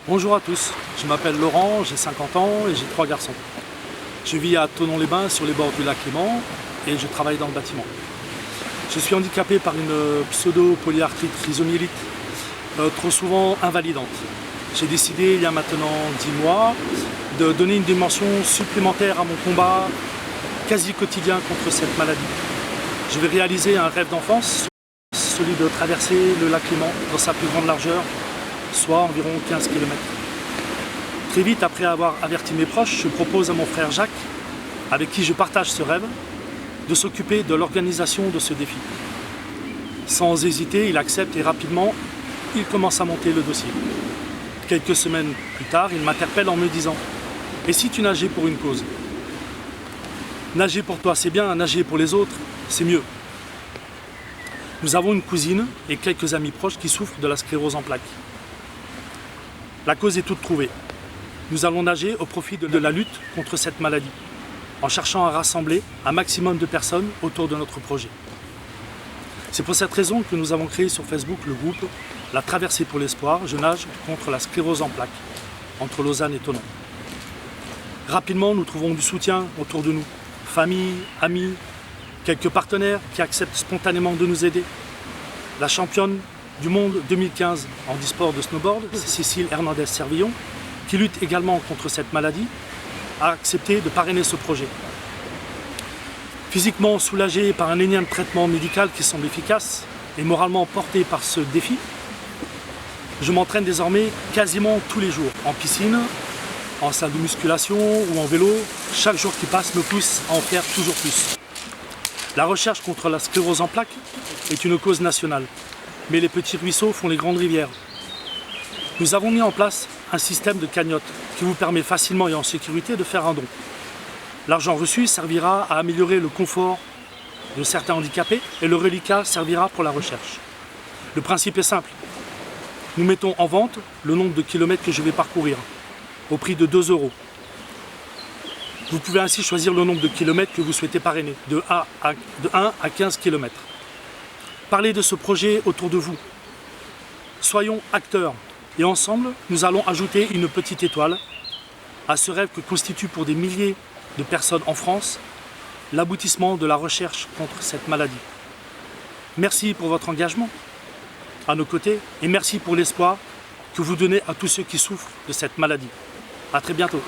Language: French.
Bonjour à tous, je m'appelle Laurent, j'ai 50 ans et j'ai 3 garçons. Je vis à Thonon-les-Bains sur les bords du lac Léman et je travaille dans le bâtiment. Je suis handicapé par une pseudo-polyarthrite rhizomyélite, trop souvent invalidante. J'ai décidé il y a maintenant 10 mois de donner une dimension supplémentaire à mon combat quasi quotidien contre cette maladie. Je vais réaliser un rêve d'enfance, celui de traverser le lac Léman dans sa plus grande largeur, soit environ 15 km. Très vite après avoir averti mes proches, je propose à mon frère Jacques, avec qui je partage ce rêve, de s'occuper de l'organisation de ce défi. Sans hésiter, il accepte et rapidement, il commence à monter le dossier. Quelques semaines plus tard, il m'interpelle en me disant « Et si tu nageais pour une cause ?» Nager pour toi c'est bien, nager pour les autres c'est mieux. Nous avons une cousine et quelques amis proches qui souffrent de la sclérose en plaques. La cause est toute trouvée. Nous allons nager au profit de la lutte contre cette maladie, en cherchant à rassembler un maximum de personnes autour de notre projet. C'est pour cette raison que nous avons créé sur Facebook le groupe La Traversée pour l'Espoir, je nage contre la sclérose en plaques, entre Lausanne et Thonon. Rapidement, nous trouvons du soutien autour de nous, famille, amis, quelques partenaires qui acceptent spontanément de nous aider. La championne du monde 2015 en e-sport de snowboard, Cécile Hernandez-Servillon, qui lutte également contre cette maladie, a accepté de parrainer ce projet. Physiquement soulagé par un énième traitement médical qui semble efficace et moralement porté par ce défi, je m'entraîne désormais quasiment tous les jours, en piscine, en salle de musculation ou en vélo. Chaque jour qui passe me pousse à en faire toujours plus. La recherche contre la sclérose en plaques est une cause nationale, mais les petits ruisseaux font les grandes rivières. Nous avons mis en place un système de cagnotte qui vous permet facilement et en sécurité de faire un don. L'argent reçu servira à améliorer le confort de certains handicapés et le reliquat servira pour la recherche. Le principe est simple. Nous mettons en vente le nombre de kilomètres que je vais parcourir, au prix de 2 €. Vous pouvez ainsi choisir le nombre de kilomètres que vous souhaitez parrainer, de 1 à 15 km. Parlez de ce projet autour de vous. Soyons acteurs et ensemble, nous allons ajouter une petite étoile à ce rêve que constitue pour des milliers de personnes en France l'aboutissement de la recherche contre cette maladie. Merci pour votre engagement à nos côtés et merci pour l'espoir que vous donnez à tous ceux qui souffrent de cette maladie. À très bientôt.